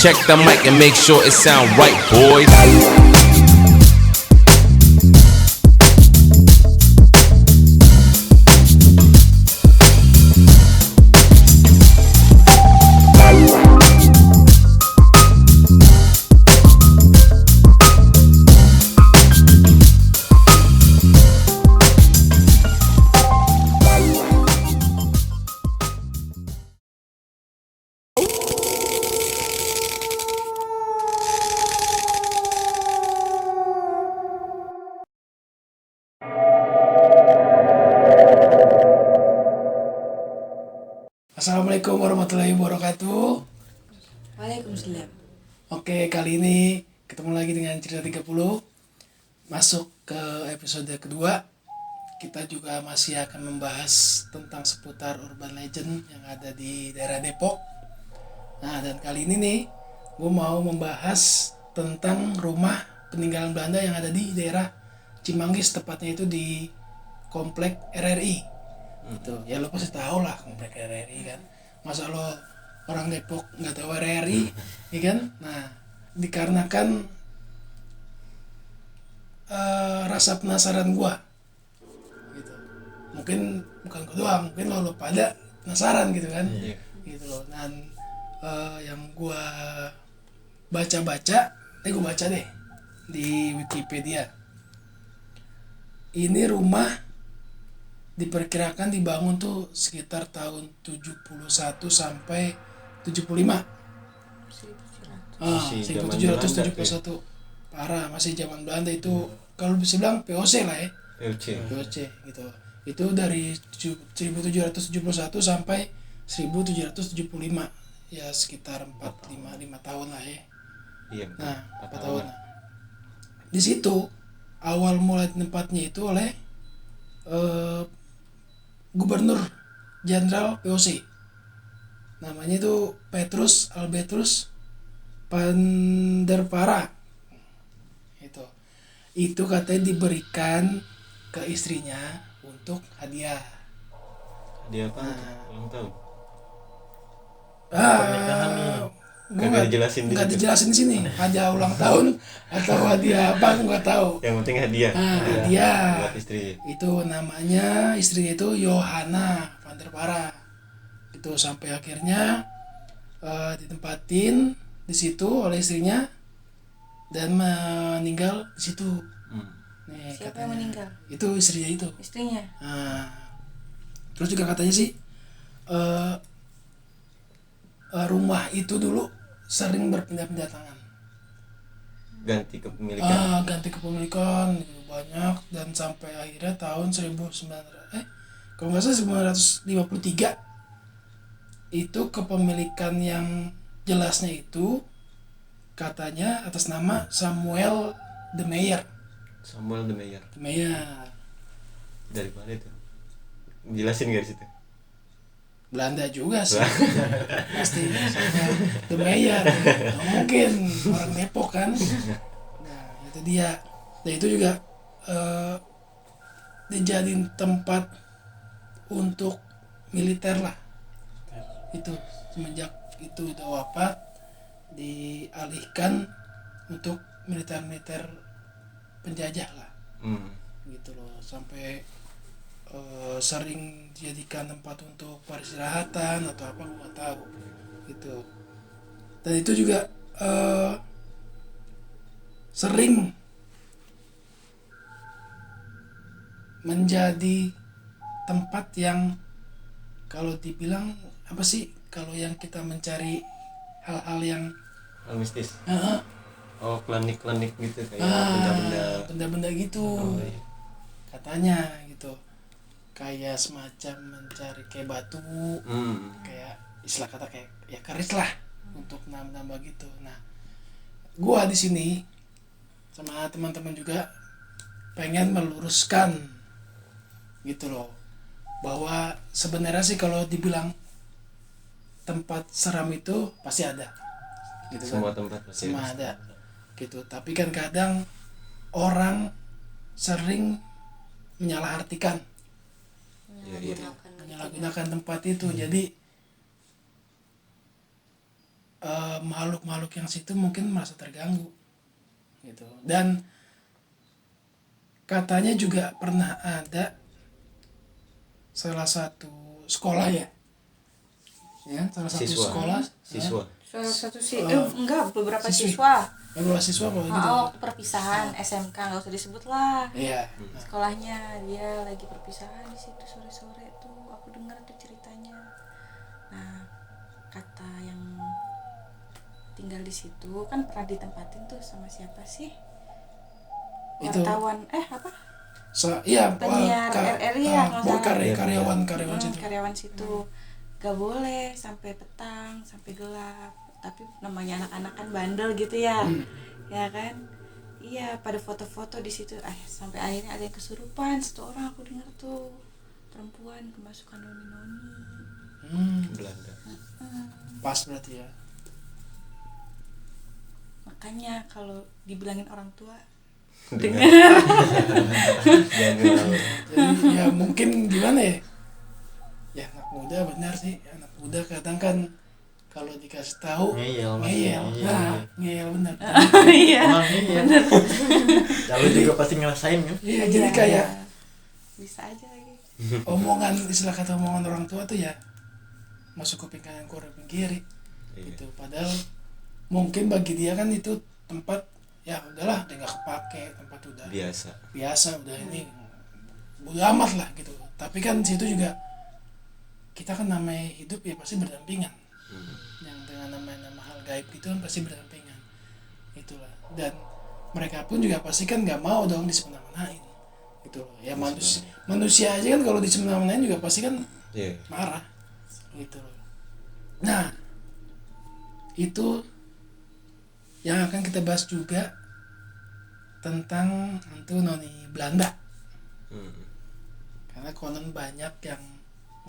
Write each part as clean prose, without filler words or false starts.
check the mic and make sure it sound right, boys. Assalamualaikum warahmatullahi wabarakatuh. Waalaikumsalam. Oke, kali ini ketemu lagi dengan Cerita 30. Masuk ke episode kedua. Kita juga masih akan membahas tentang seputar urban legend yang ada di daerah Depok. Nah, dan kali ini nih gue mau membahas tentang rumah peninggalan Belanda yang ada di daerah Cimanggis, tepatnya itu di Komplek RRI. Itu ya lo pasti tahu lah Komplek RRI kan. Masa lo orang Depok nggak tahu RRI, ya kan? Nah, dikarenakan rasa penasaran gua, gitu. Mungkin bukan gua doang, mungkin lo pada penasaran gitu kan, gitu loh. Dan yang gua baca-baca, gua baca deh di Wikipedia. Ini rumah diperkirakan dibangun tuh sekitar tahun 71 sampai 75. 1771. Parah, masih zaman Belanda itu. Kalau bisa bilang VOC lah ya. VOC gitu. Itu dari 1771 sampai 1775. Ya sekitar 5 tahun lah ya. Iya. Nah, 4 tahun. Di situ awal mulai tempatnya itu oleh Gubernur Jenderal VOC. Namanya itu Petrus Albertus Panderpara. Itu katanya diberikan ke istrinya untuk hadiah. Hadiah apa? Ulang tahun. Nggak dijelasin di sini. Hadiah ulang tahun atau hadiah apa aku nggak tahu. Yang penting hadiah. Hadiah. Buat istri. Itu namanya, istrinya itu Johanna van der Para. Itu sampai akhirnya ditempatin di situ oleh istrinya dan meninggal di situ. Nih, Siapa katanya, yang meninggal? itu istrinya itu. Istrinya. Nah, terus juga katanya sih rumah itu dulu sering berpindah-pindah tangan. Ganti kepemilikan. Ganti kepemilikan gitu, banyak, dan sampai akhirnya tahun 1953 itu kepemilikan yang jelasnya itu katanya atas nama Samuel de Meyer. Dari mana itu? Jelasin gak di situ? Belanda juga sih. Pasti Samuel de Meyer. Nggak mungkin orang Depok kan. Nah, itu dia. Dan itu juga dijadiin tempat untuk militer lah. Itu semenjak itu udah wafat dialihkan untuk militer penjajah lah. Gitu loh, sampai sering dijadikan tempat untuk peristirahatan atau apa gua nggak tahu gitu. Dan itu juga sering menjadi tempat yang kalau dibilang apa sih, kalau yang kita mencari hal-hal yang Hal mistis. Oh, klinik gitu kayak benda-benda gitu. Iya. Katanya gitu, kayak semacam mencari kayak batu, kayak istilah kata kayak ya keris lah untuk nambah gitu. Nah, gua di sini sama teman-teman juga pengen meluruskan gitu loh, bahwa sebenarnya sih kalau dibilang tempat seram itu pasti ada gitu. Semua kan? tempat pasti Semua ada gitu, tapi kan kadang orang sering menyalahartikan, menyalahgunakan tempat itu. Jadi makhluk-makhluk yang situ mungkin merasa terganggu gitu. Dan katanya juga pernah ada salah satu sekolah ya salah satu sekolah siswa Salah satu beberapa siswi. siswa. beberapa siswa kalau gitu. Waktu perpisahan SMK nggak usah disebut lah. Iya. Sekolahnya dia lagi perpisahan di situ sore-sore tuh aku dengar tuh ceritanya. Nah, kata yang tinggal di situ kan pernah ditempatin tuh sama siapa sih? Itu. Wartawan apa? Iya, Penyiar RRI ya kalau nggak salah. karyawan situ. Karyawan situ gak boleh sampai petang, sampai gelap. Tapi namanya anak-anak kan bandel gitu ya, ya kan? Iya, pada foto-foto di situ. Sampai akhirnya ada yang kesurupan. Satu orang aku dengar tuh perempuan kemasukan noni-noni. Belanda. Pas berarti ya. Makanya kalau dibilangin orang tua, Dengar. Jangan. Jadi ya mungkin gimana ya? Ya anak muda benar sih. Anak muda kadang kan kalau dikasih tahu Ngeyel. Nah, ngeyel benar. iya, Bener. Lalu juga pasti ngerasain kan? Iya, jadi kayak bisa aja lagi. istilah kata omongan orang tua tuh ya masuk kuping kanan keluar kuping kiri. Iya. Gitu. Padahal mungkin bagi dia kan itu tempat ya udahlah dia nggak kepake, tempat udah biasa udah ini bodo amat lah gitu. Tapi kan situ juga kita kan namanya hidup ya pasti berdampingan. Yang dengan nama hal gaib itu kan pasti berdampingan. Itulah. Dan mereka pun juga pasti kan nggak mau dong disemena-menain. Gitu loh. Ya manusia aja kan kalau disemena-menain juga pasti kan marah. Gitu loh. Nah, itu yang akan kita bahas juga tentang hantu noni Belanda. Karena konon banyak yang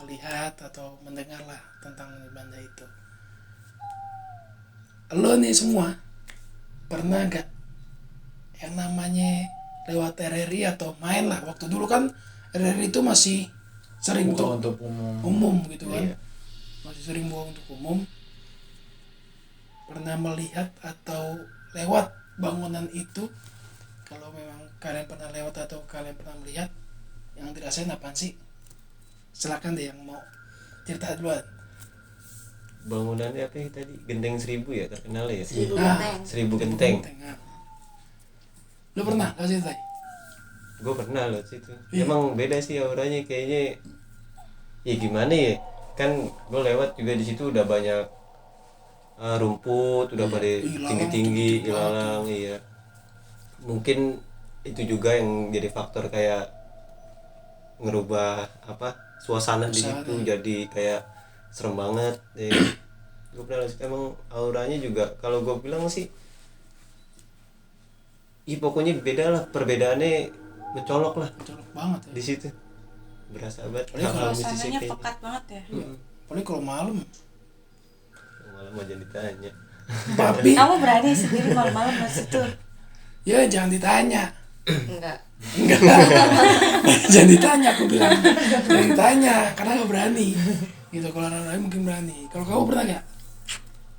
melihat atau mendengar lah tentang noni Belanda itu. Lo nih semua pernah gak yang namanya lewat RRI atau main lah, waktu dulu kan RRI itu masih sering Buka tuh untuk umum gitu kan. Iya. Masih sering buka untuk umum. Pernah melihat atau lewat bangunan itu? Kalau memang kalian pernah lewat atau kalian pernah melihat, yang dirasain apaan sih? Silakan deh yang mau cerita duluan. Bangunannya apa yang tadi? Genteng 1000 ya terkenal ya? 1000 Ah, genteng. 1000 genteng. Nah. Lo pernah lewat situ? Gue pernah loh situ. Iya. Emang beda sih auranya kayaknya. Ya gimana ya? Kan gue lewat juga di situ udah banyak rumput, udah pada ilalang tinggi-tinggi, tuh, ilalang, iya. Mungkin itu juga yang jadi faktor kayak ngerubah suasana di situ jadi kayak serem banget. Gue pernah lihat emang auranya juga kalau gue bilang sih, pokoknya beda lah, perbedaannya mencolok lah Colok banget ya. di situ. Berasa banget. Apalagi kalau Suasananya pekat banget ya. Apalagi kalau malam. Malah mau jadi ditanya. Babi. Kamu berani sendiri malam-malam ke situ? Ya jangan ditanya. Enggak. Jangan ditanya aku bilang. Jangan ditanya karena gak berani. Gitu, kalau orang lain mungkin berani. Kalau kamu pernah gak?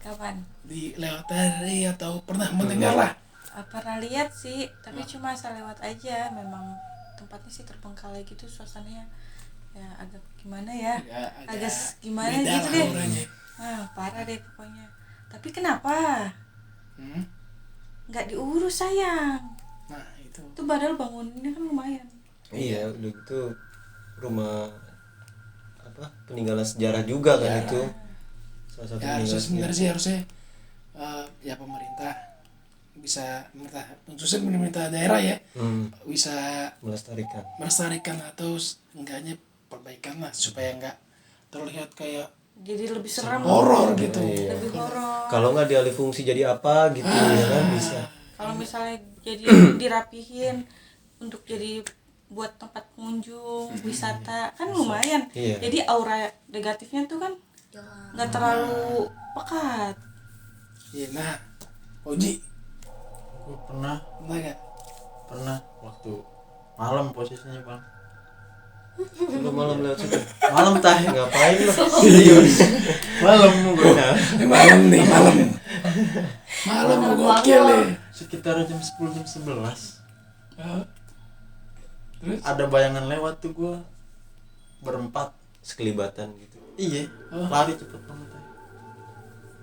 Kapan? Di lewat RRI atau pernah mendengar lah? Pernah lihat sih, tapi cuma asal lewat aja. Memang tempatnya sih terbengkalai gitu, suasananya ya agak gimana ya, agak gimana beda gitu lah deh. auranya. Parah deh pokoknya. Tapi kenapa nggak diurus sayang? Nah itu. Itu padahal bangunannya kan lumayan. Iya, udah gitu rumah peninggalan sejarah juga kan itu. Salah satu Ya harusnya peninggalan sebenarnya sejarah. sih harusnya ya pemerintah bisa khususnya pemerintah daerah ya bisa melestarikan atau enggaknya perbaikan lah supaya enggak terlihat kayak Jadi lebih serem. horor gitu. Lebih horor. Kalau nggak dialih fungsi jadi apa gitu ya kan bisa. Kalau misalnya jadi dirapihin untuk jadi buat tempat pengunjung wisata kan lumayan. Iya. Jadi aura negatifnya tuh kan nggak terlalu pekat. Iya, nah Oji Gue pernah gak? waktu malam posisinya bang. Lu malam lewat situ. Malam tah Ngapain lu? malam gue. Malam nih malam. Malam Anak gokil bangor. ya. Sekitar jam 10 jam 11 Hah? Terus? ada bayangan lewat tuh gua berempat. Sekelibatan gitu. Iya, Oh. lari cepet banget ya.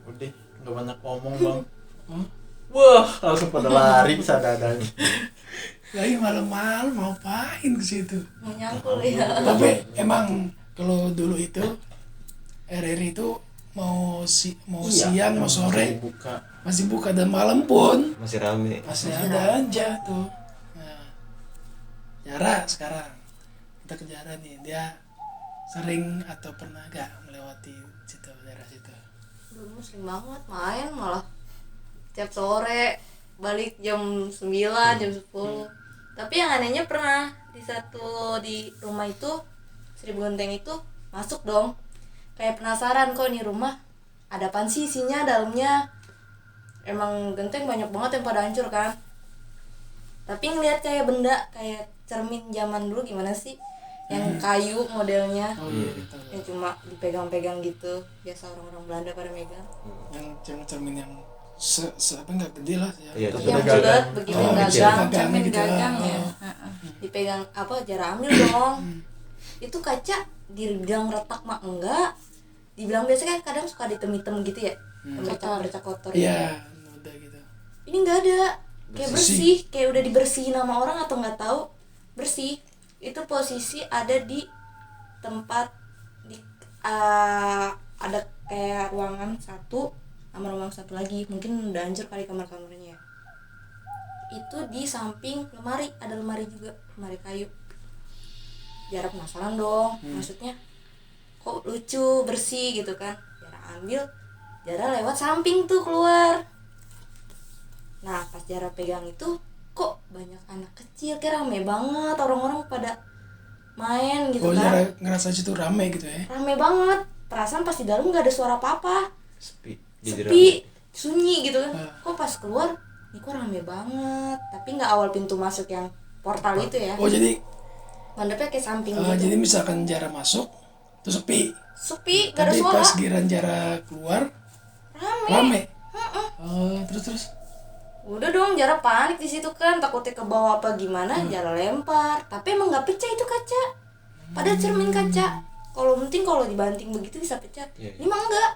Udah, nggak banyak ngomong bang. Oh. Wah, langsung pada lari sadadanya. Lagi malam-malam mau ngapain ke situ? Mau nyangkul ya. Tapi emang kalau dulu itu RRI itu mau siang mau sore Buka. masih buka, dan malam pun Masih rame. masih ada aja tuh. Nah, Jara sekarang kita ke Jara nih, dia sering atau pernah gak melewati situ, daerah situ? Dulu sering banget main, malah tiap sore balik jam 9, jam 10. Tapi yang anehnya pernah di rumah itu, Seribu Genteng itu masuk dong. Kayak penasaran kok nih rumah ada apaan sih isinya dalamnya. Emang genteng banyak banget yang pada hancur kan. Tapi ngeliat kayak benda, kayak cermin zaman dulu gimana sih, yang kayu modelnya, Oh iya itu. yang cuma dipegang-pegang gitu, biasa orang-orang Belanda pada megang. Yang cermin yang apa nggak gede lah ya. Iya, Terus Yang ada gagang. bulat begini Oh, kecil. gagang, Gagang Cermin gitu. gagang ya. Oh. Heeh. dipegang apa, Jara ambil dong. Itu kaca dibilang retak mah enggak, dibilang biasa kan kadang suka ditem-item gitu ya, bercak kotor. Iya, udah gitu. Ini nggak ada, kayak Bersih. bersih, kayak udah dibersihin sama orang atau nggak tahu, bersih. Itu posisi ada di tempat di ada kayak ruangan satu sama ruangan satu lagi, mungkin udah hancur kali kamar-kamarnya. Itu di samping lemari, ada lemari juga, lemari kayu. Jara penasaran dong, maksudnya kok lucu, bersih gitu kan. Jara ambil, Jara lewat samping tuh keluar. Nah pas Jara pegang itu, kok banyak anak kecil, kayak rame banget, orang-orang pada main gitu Oh, kan. Jara ngerasa situ rame gitu ya. Rame banget, perasaan pas di dalam nggak ada suara apa-apa, Sepi. Jadi sepi, rame. sunyi gitu kan. Ah. Kok pas keluar, ini kok rame banget. Tapi nggak awal pintu masuk yang portal itu ya, Oh jadi mandapnya kayak samping gitu. jadi misalkan Jara masuk terus sepi. Sepi, nggak ada Tapi suara, pas giran Jara keluar rame. Oh, terus. udah dong Jara panik di situ kan, takutnya ke bawah apa gimana. Jara lempar, tapi emang nggak pecah itu kaca, pada cermin kaca. Kalau penting kalau dibanting begitu bisa pecah. Iya, iya. Ini mah enggak,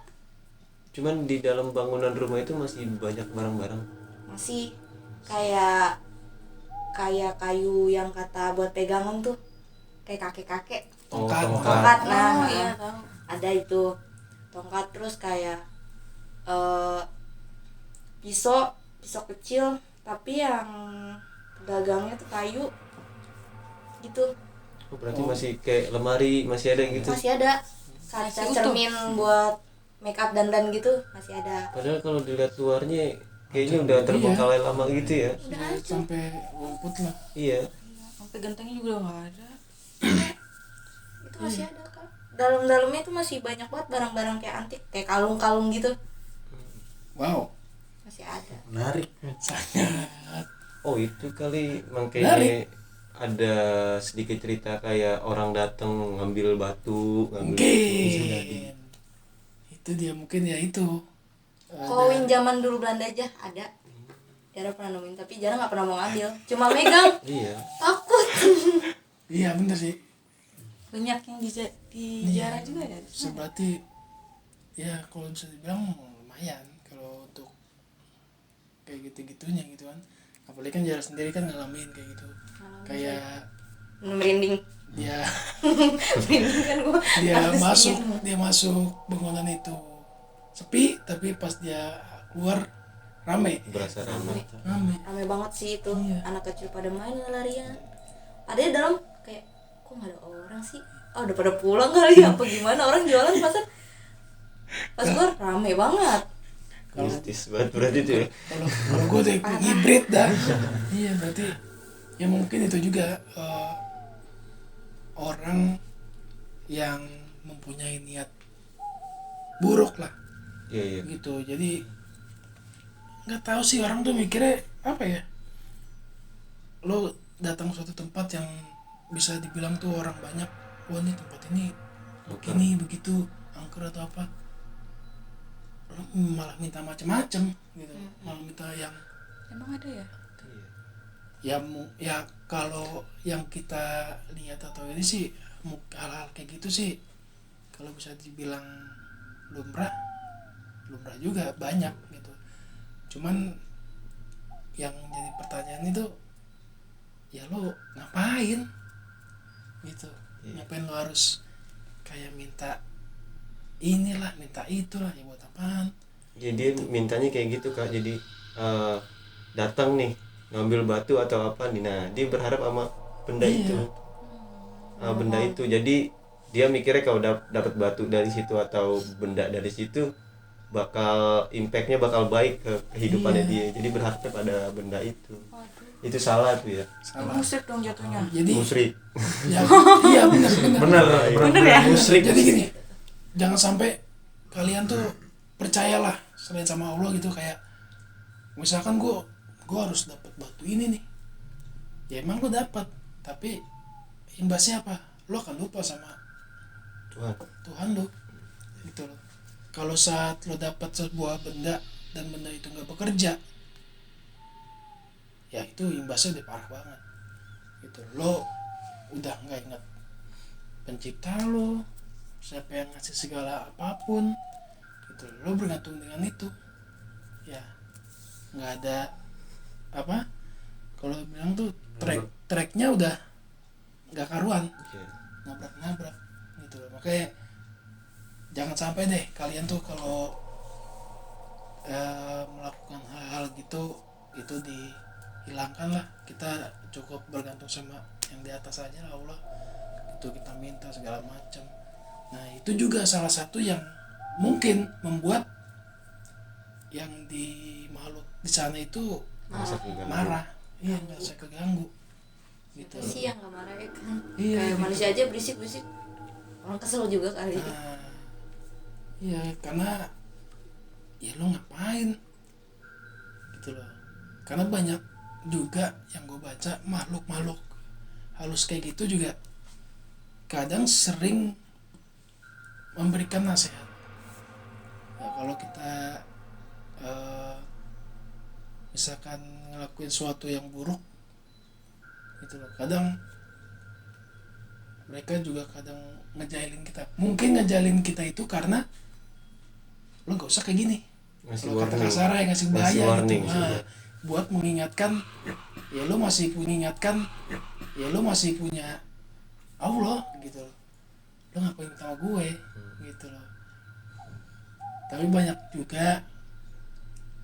Cuman di dalam bangunan rumah itu masih banyak barang-barang. masih kayak kayu yang kata buat pegangan tuh, kayak kakek-kakek, Tongkat. tongkat. Nah, Oh iya tahu. ada itu tongkat, terus kayak pisau kecil tapi yang gagangnya tuh kayu gitu. Oh, berarti masih kayak lemari masih ada gitu. Masih ada kaca Masih utuh. cermin buat make up dandan gitu, masih ada. Padahal kalau dilihat luarnya kayaknya udah terbengkalai lama gitu ya. Sampai rumput lah. Iya. Sampai gentengnya juga nggak ada. Itu masih ada kan, dalam-dalamnya itu masih banyak banget barang-barang kayak antik, kayak kalung-kalung gitu, Wow. masih ada. Menarik. Sangat. Oh itu kali makanya ada sedikit cerita kayak orang datang ngambil batu, ngambil Mungkin. Itu dia mungkin ya itu. Koin zaman dulu Belanda aja ada. Jara pernah nemuin, tapi Jara nggak pernah mau ngambil, cuma megang, Iya. takut. Iya bener sih. Banyak yang di Iya. Jara juga ya. Berarti ya kalau bisa dibilang lumayan kalau untuk kayak gitu-gitunya gitu kan. Apalagi kan Jara sendiri kan ngalamin kayak gitu. Kayak Merinding, dia merinding kan gua. dia masuk bangunan itu sepi, tapi pas dia keluar rame. Berasa ramai. Rame banget sih itu. Iya. Anak kecil pada main larian. Ada di dalam kayak, kok nggak ada orang sih? Oh udah pada pulang kali ya? Apa gimana, orang jualan pasar. Pas keluar rame banget. Mistis banget berarti tuh ya. Kalau gue tuh hibrid dah. Iya berarti ya mungkin itu juga orang yang mempunyai niat buruk lah Iya iya. gitu. Jadi nggak tahu sih orang tuh mikirnya apa ya. Lo datang ke suatu tempat yang bisa dibilang tuh orang banyak, wah nih tempat ini begini begitu angker atau apa, lo malah minta macem-macem gitu, malah minta yang Emang ada ya? ya kalau yang kita lihat atau ini sih hal-hal kayak gitu sih kalau bisa dibilang lumrah juga banyak gitu. Cuman yang jadi pertanyaan itu ya lo ngapain gitu, ngapain lo harus kayak minta inilah minta itulah, ya buat apaan? Jadi mintanya kayak gitu Kak, jadi datang nih ngambil batu atau apa nih, nah dia berharap sama benda itu, benda itu, jadi dia mikirnya kalau dapat batu dari situ atau benda dari situ bakal impactnya bakal baik ke kehidupannya dia, jadi berharapnya pada benda itu. Itu salah tuh ya, Salah. Musrik dong jatuhnya. Jadi musyrik. ya, iya benar Bener ya? Jadi gini, jangan sampai kalian tuh percayalah selain sama Allah gitu, kayak misalkan gue harus dapat batu ini nih, ya emang lo dapat, tapi imbasnya apa? Lo akan lupa sama Tuhan lo gitu loh. Kalau saat lo dapat sebuah benda dan benda itu nggak bekerja, ya itu imbasnya udah parah banget gitu. Lo udah nggak ingat pencipta lo, siapa yang ngasih segala apapun gitu, lo bergantung dengan itu, ya nggak ada apa, kalau bilang tuh tracknya udah nggak karuan, nabrak gitu. Makanya jangan sampai deh kalian tuh kalau melakukan hal-hal gitu itu dihilangkan lah. Kita cukup bergantung sama yang di atas aja lah, Allah itu, kita minta segala macam. Nah itu juga salah satu yang mungkin membuat yang di makhluk di sana itu marah, iya merasa keganggu gitu. Sih yang nggak marah ya kan, Iya, kayak gitu. manusia aja berisik orang kesel juga kali. Iya karena ya lo ngapain gitu loh, karena banyak juga yang gue baca makhluk halus kayak gitu juga kadang sering memberikan nasihat. Ya, kalau kita misalkan ngelakuin sesuatu yang buruk gitu loh, kadang mereka juga kadang ngejailin kita. Mungkin ngejailin kita itu karena lo gak usah kayak gini, Ngasih kalau kata warning. kasar ya ngasih bahaya Ngasih warning gitu. sih, Nah, ya. buat mengingatkan ya lo masih mengingatkan ya lo masih punya Allah gitu loh, lo ngapain sama gue gitu loh. Tapi banyak juga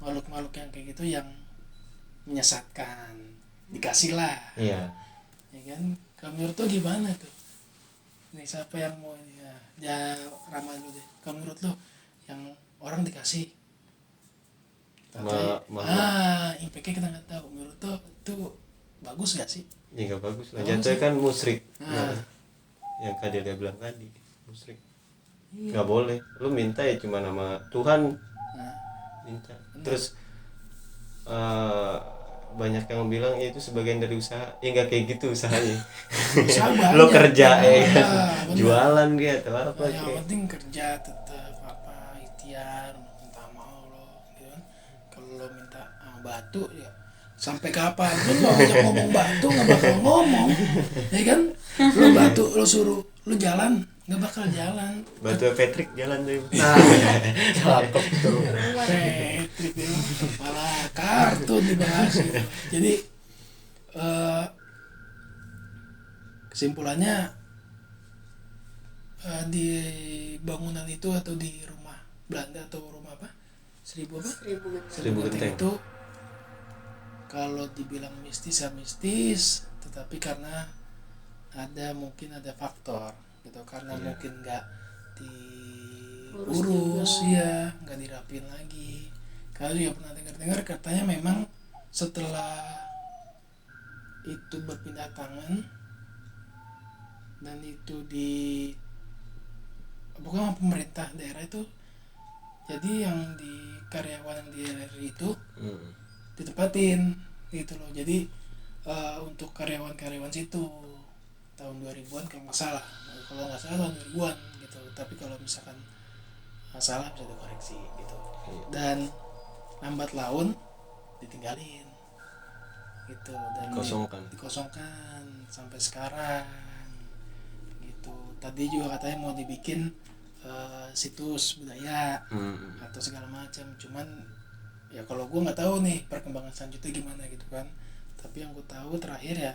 makhluk-makhluk yang kayak gitu yang menyesatkan, dikasih lah Iya. ya kan. Kalau menurut lo gimana tuh? Nih siapa yang mau ini ya ramah dulu deh. Kalau menurut lo yang orang dikasih impactnya kita nggak tahu, menurut lo itu bagus gak sih? Ya nggak bagus lah, Bagus jatuhnya ya? kan musyrik. Nah. Yang Kak Delia bilang tadi, musyrik. Iya. Nggak boleh, lu minta ya cuma nama Tuhan, Nah, minta. Terus banyak yang bilang ya itu sebagian dari usaha, ya nggak kayak gitu usahanya. usaha banyak. Lo kerja ya kan? bener. Jualan gitu atau apa Nah, yang kayak. penting kerja tetap apa ikhtiar minta sama Allah gitu kan. Kalau lo minta batu ya sampai kapan pun lo ajak ngomong batu nggak bakal ngomong ya kan. Lo batu lo suruh lo jalan nggak bakal jalan. Batu Patrick jalan tuh. Nah, cakep tuh. Patrick ini malah kartun dibahas gitu. Jadi kesimpulannya di bangunan itu atau di rumah Belanda atau rumah apa? Seribu Seribu Genteng. itu kalau dibilang mistis ya mistis, tetapi karena mungkin ada faktor gitu, karena mungkin nggak diurus ya, nggak dirapin lagi. Kalau juga pernah dengar katanya memang setelah itu berpindah tangan dan itu bukan pemerintah daerah itu, jadi yang di karyawan yang di RRI itu ditempatin gitu loh. Jadi untuk karyawan situ tahun 2000-an kalau nggak salah tahun 2000-an gitu. Tapi kalau misalkan salah bisa dikoreksi gitu. dan lambat laun ditinggalin gitu, dan dikosongkan sampai sekarang gitu. Tadi juga katanya mau dibikin situs budaya atau segala macam, cuman ya kalau gue nggak tahu nih perkembangan selanjutnya gimana gitu kan. Tapi yang gue tahu terakhir ya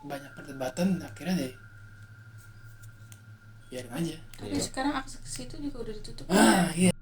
banyak perdebatan, akhirnya deh biarin aja. Tapi sekarang akses ke situ juga udah ditutup. Iya.